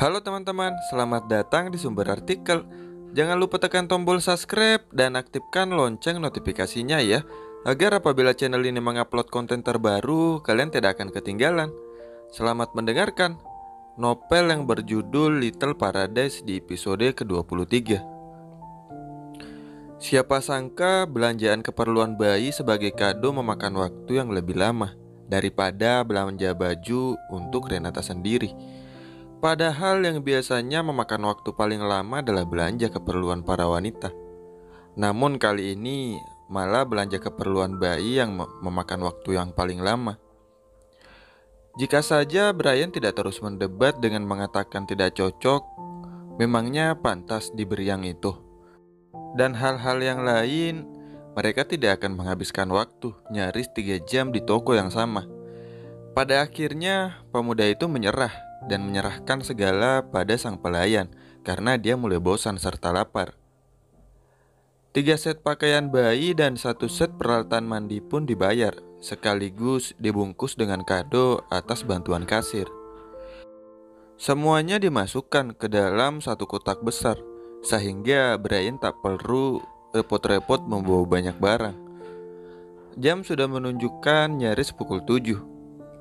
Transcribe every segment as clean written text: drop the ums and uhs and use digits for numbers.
Halo teman-teman, selamat datang di Sumber Artikel. Jangan lupa tekan tombol subscribe dan aktifkan lonceng notifikasinya ya, agar apabila channel ini mengupload konten terbaru, kalian tidak akan ketinggalan. Selamat mendengarkan novel yang berjudul Little Paradise di episode ke-23. Siapa sangka belanjaan keperluan bayi sebagai kado memakan waktu yang lebih lama daripada belanja baju untuk Renata sendiri. Padahal yang biasanya memakan waktu paling lama adalah belanja keperluan para wanita. Namun kali ini malah belanja keperluan bayi yang memakan waktu yang paling lama. Jika saja Brian tidak terus mendebat dengan mengatakan tidak cocok, memangnya pantas diberi yang itu. Dan hal-hal yang lain, mereka tidak akan menghabiskan waktu nyaris 3 jam di toko yang sama. Pada akhirnya pemuda itu menyerah dan menyerahkan segala pada sang pelayan karena dia mulai bosan serta lapar. 3 set pakaian bayi dan 1 set peralatan mandi pun dibayar, sekaligus dibungkus dengan kado atas bantuan kasir. Semuanya dimasukkan ke dalam satu kotak besar, sehingga Brian tak perlu repot-repot membawa banyak barang. Jam sudah menunjukkan nyaris pukul 7.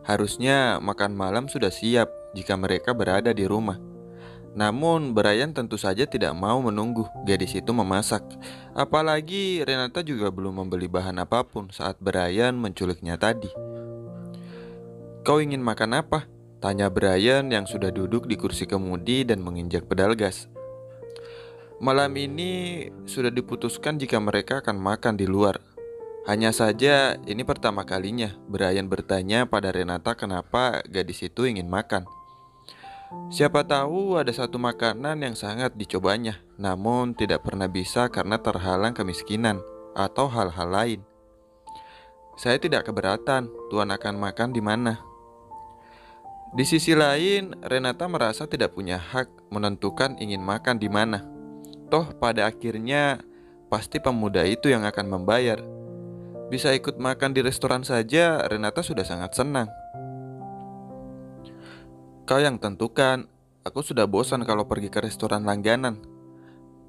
Harusnya makan malam sudah siap jika mereka berada di rumah. Namun Brian tentu saja tidak mau menunggu gadis itu memasak. Apalagi Renata juga belum membeli bahan apapun saat Brian menculiknya tadi. "Kau ingin makan apa?" tanya Brian yang sudah duduk di kursi kemudi dan menginjak pedal gas. Malam ini sudah diputuskan jika mereka akan makan di luar. Hanya saja ini pertama kalinya Brian bertanya pada Renata kenapa gadis itu ingin makan. Siapa tahu ada satu makanan yang sangat dicobanya, namun tidak pernah bisa karena terhalang kemiskinan atau hal-hal lain. "Saya tidak keberatan, Tuan akan makan di mana?" Di sisi lain, Renata merasa tidak punya hak menentukan ingin makan di mana. Toh pada akhirnya pasti pemuda itu yang akan membayar. Bisa ikut makan di restoran saja, Renata sudah sangat senang. "Kau yang tentukan, aku sudah bosan kalau pergi ke restoran langganan.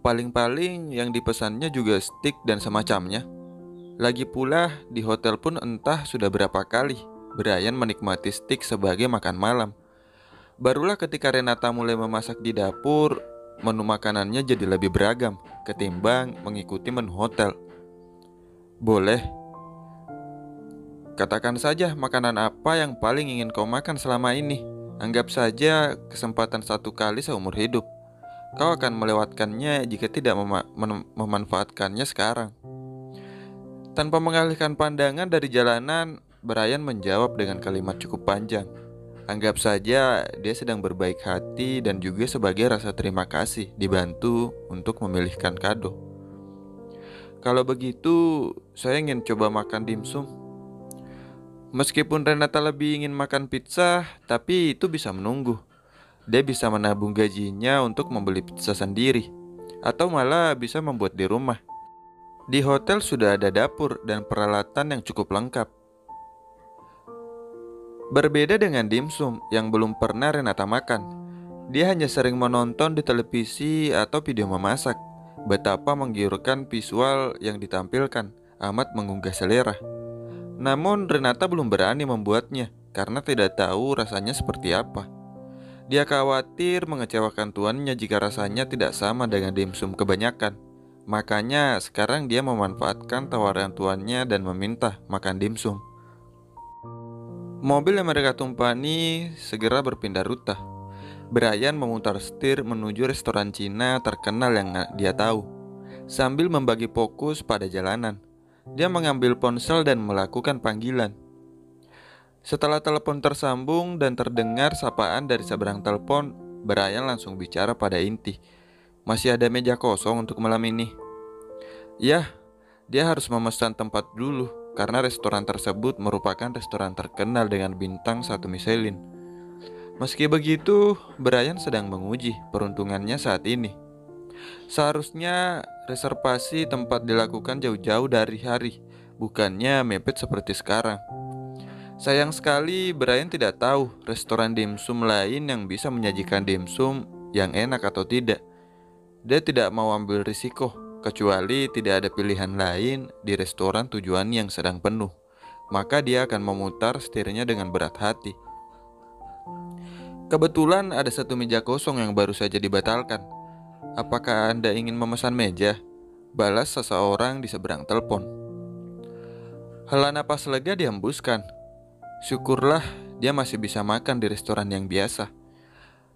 Paling-paling yang dipesannya juga steak dan semacamnya. Lagi pula di hotel pun entah sudah berapa kali Brian menikmati steak sebagai makan malam. Barulah ketika Renata mulai memasak di dapur, menu makanannya jadi lebih beragam ketimbang mengikuti menu hotel. Boleh. Katakan saja makanan apa yang paling ingin kau makan selama ini. Anggap saja kesempatan 1 kali seumur hidup. Kau akan melewatkannya jika tidak memanfaatkannya sekarang." Tanpa mengalihkan pandangan dari jalanan, Brian menjawab dengan kalimat cukup panjang. Anggap saja dia sedang berbaik hati dan juga sebagai rasa terima kasih dibantu untuk memilihkan kado. "Kalau begitu, saya ingin coba makan dimsum." Meskipun Renata lebih ingin makan pizza, tapi itu bisa menunggu. Dia bisa menabung gajinya untuk membeli pizza sendiri, atau malah bisa membuat di rumah. Di hotel sudah ada dapur dan peralatan yang cukup lengkap. Berbeda dengan dimsum yang belum pernah Renata makan, dia hanya sering menonton di televisi atau video memasak. Betapa menggiurkan visual yang ditampilkan, amat menggugah selera. Namun Renata belum berani membuatnya karena tidak tahu rasanya seperti apa. Dia khawatir mengecewakan tuannya jika rasanya tidak sama dengan dimsum kebanyakan. Makanya sekarang dia memanfaatkan tawaran tuannya dan meminta makan dimsum. Mobil yang mereka tumpangi segera berpindah rute. Brian memutar setir menuju restoran Cina terkenal yang dia tahu, sambil membagi fokus pada jalanan. Dia mengambil ponsel dan melakukan panggilan. Setelah telepon tersambung dan terdengar sapaan dari seberang telepon, Brian langsung bicara pada inti. "Masih ada meja kosong untuk malam ini?" Ya, dia harus memesan tempat dulu karena restoran tersebut merupakan restoran terkenal dengan bintang 1 Michelin. Meski begitu, Brian sedang menguji peruntungannya saat ini. Seharusnya reservasi tempat dilakukan jauh-jauh dari hari, bukannya mepet seperti sekarang. Sayang sekali Brian tidak tahu restoran dimsum lain yang bisa menyajikan dimsum yang enak atau tidak. Dia tidak mau ambil risiko, kecuali tidak ada pilihan lain di restoran tujuan yang sedang penuh. Maka dia akan memutar setirnya dengan berat hati. Kebetulan ada satu meja kosong yang baru saja dibatalkan. Apakah Anda ingin memesan meja? Balas seseorang di seberang telepon. Hela napas lega dihembuskan. Syukurlah dia masih bisa makan di restoran yang biasa.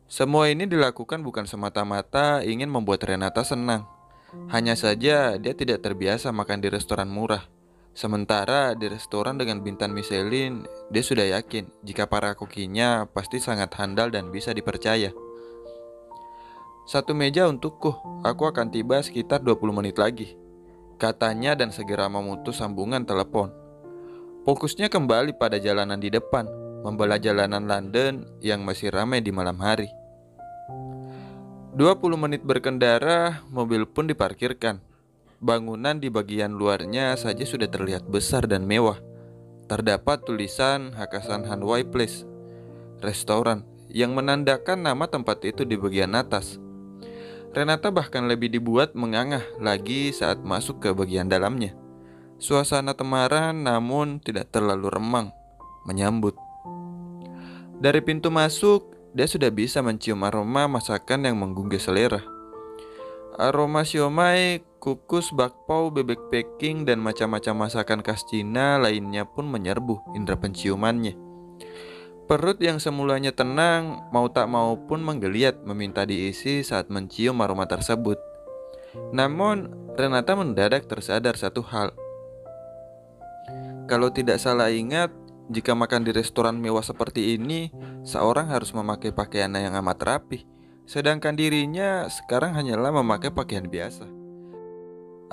Semua ini dilakukan bukan semata-mata ingin membuat Renata senang. Hanya saja dia tidak terbiasa makan di restoran murah. Sementara di restoran dengan bintang Michelin, dia sudah yakin jika para kokinya pasti sangat handal dan bisa dipercaya. Satu meja untukku, aku akan tiba sekitar 20 menit lagi, katanya dan segera memutus sambungan telepon. Fokusnya kembali pada jalanan di depan, membelah jalanan London yang masih ramai di malam hari. 20 menit berkendara, mobil pun diparkirkan. Bangunan di bagian luarnya saja sudah terlihat besar dan mewah. Terdapat tulisan Hakkasan Hanway Place, restoran, yang menandakan nama tempat itu di bagian atas. Renata bahkan lebih dibuat mengangah lagi saat masuk ke bagian dalamnya. Suasana temaram namun tidak terlalu remang menyambut. Dari pintu masuk, dia sudah bisa mencium aroma masakan yang menggugah selera. Aroma siomay, kukus, bakpao, bebek packing, dan macam-macam masakan khas Cina lainnya pun menyerbu indera penciumannya. Perut yang semulanya tenang, mau tak mau pun menggeliat meminta diisi saat mencium aroma tersebut. Namun, Renata mendadak tersadar satu hal. Kalau tidak salah ingat, jika makan di restoran mewah seperti ini, seorang harus memakai pakaian yang amat rapi, sedangkan dirinya sekarang hanyalah memakai pakaian biasa.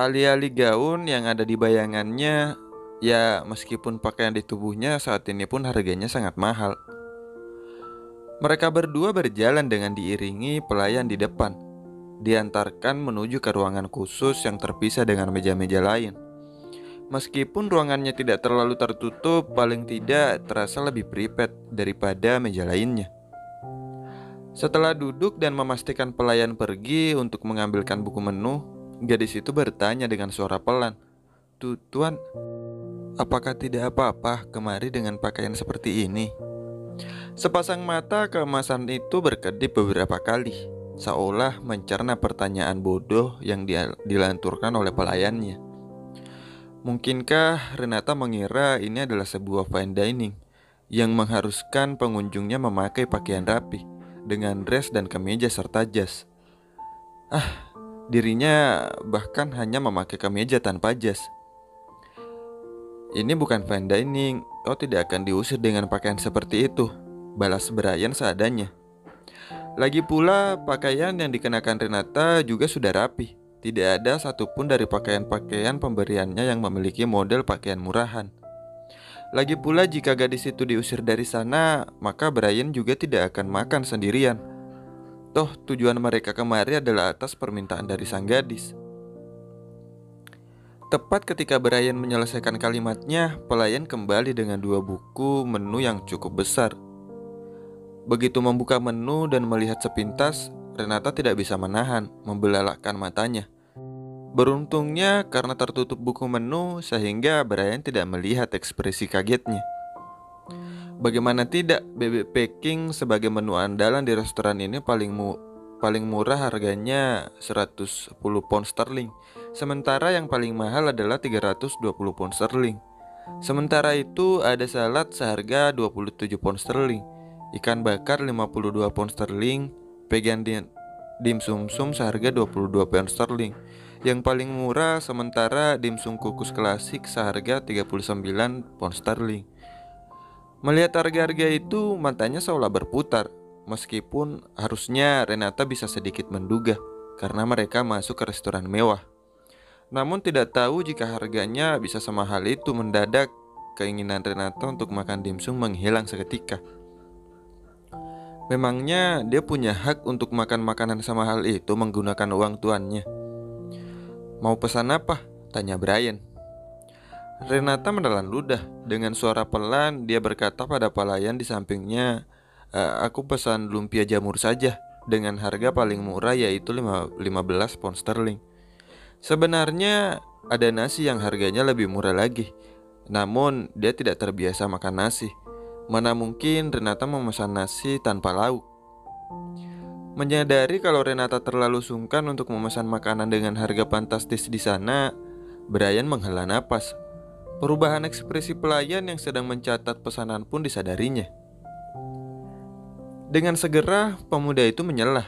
Alih-alih gaun yang ada di bayangannya, ya meskipun pakaian di tubuhnya saat ini pun harganya sangat mahal. Mereka berdua berjalan dengan diiringi pelayan di depan, diantarkan menuju ke ruangan khusus yang terpisah dengan meja-meja lain. Meskipun ruangannya tidak terlalu tertutup, paling tidak terasa lebih private daripada meja lainnya. Setelah duduk dan memastikan pelayan pergi untuk mengambilkan buku menu, gadis itu bertanya dengan suara pelan, Tuan, apakah tidak apa-apa kemari dengan pakaian seperti ini?" Sepasang mata keemasan itu berkedip beberapa kali, seolah mencerna pertanyaan bodoh yang dilanturkan oleh pelayannya. Mungkinkah Renata mengira ini adalah sebuah fine dining yang mengharuskan pengunjungnya memakai pakaian rapi dengan dress dan kemeja serta jas. Dirinya bahkan hanya memakai kemeja tanpa jas. "Ini bukan fine dining, kau tidak akan diusir dengan pakaian seperti itu," balas Brian seadanya. Lagi pula pakaian yang dikenakan Renata juga sudah rapi. Tidak ada satupun dari pakaian-pakaian pemberiannya yang memiliki model pakaian murahan. Lagi pula jika gadis itu diusir dari sana, maka Brian juga tidak akan makan sendirian. Toh tujuan mereka kemari adalah atas permintaan dari sang gadis. Tepat ketika Brian menyelesaikan kalimatnya, pelayan kembali dengan 2 buku menu yang cukup besar. Begitu membuka menu dan melihat sepintas, Renata tidak bisa menahan, membelalakkan matanya. Beruntungnya karena tertutup buku menu sehingga Brian tidak melihat ekspresi kagetnya. Bagaimana tidak, bebek packing sebagai menu andalan di restoran ini paling murah harganya 110 pound sterling. Sementara yang paling mahal adalah 320 pound sterling. Sementara itu ada salad seharga 27 pound sterling, ikan bakar 52 pound sterling, vegan dimsum-sum seharga 22 pound sterling. Yang paling murah sementara dimsum kukus klasik seharga 39 pound sterling. Melihat harga-harga itu, matanya seolah berputar. Meskipun harusnya Renata bisa sedikit menduga karena mereka masuk ke restoran mewah. Namun tidak tahu jika harganya bisa semahal itu. Mendadak keinginan Renata untuk makan dimsum menghilang seketika. Memangnya dia punya hak untuk makan makanan semahal itu menggunakan uang tuannya? "Mau pesan apa?" tanya Brian. Renata menelan ludah. Dengan suara pelan, dia berkata pada pelayan di sampingnya, Aku pesan lumpia jamur saja, dengan harga paling murah yaitu 15 pound sterling. Sebenarnya ada nasi yang harganya lebih murah lagi, namun dia tidak terbiasa makan nasi. Mana mungkin Renata memesan nasi tanpa lauk. Menyadari kalau Renata terlalu sungkan untuk memesan makanan dengan harga fantastis di sana, Brian menghela napas. Perubahan ekspresi pelayan yang sedang mencatat pesanan pun disadarinya. Dengan segera, pemuda itu menyelah.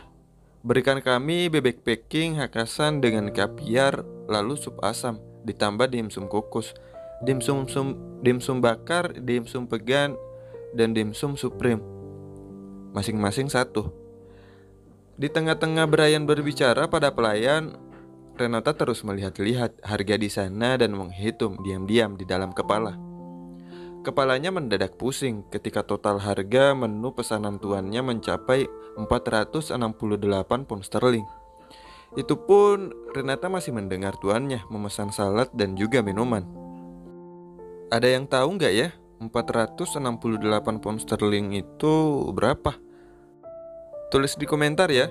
Berikan kami bebek packing Hakasan dengan kaviar, lalu sup asam, ditambah dimsum kukus, dimsum bakar, dimsum pegan, dan dimsum supreme. Masing-masing satu. Di tengah-tengah Brian berbicara pada pelayan, Renata terus melihat-lihat harga di sana dan menghitung diam-diam di dalam kepala. Kepalanya mendadak pusing ketika total harga menu pesanan tuannya mencapai 468 pound sterling. Itu pun Renata masih mendengar tuannya memesan salad dan juga minuman. Ada yang tahu nggak ya, 468 pound sterling itu berapa? Tulis di komentar ya.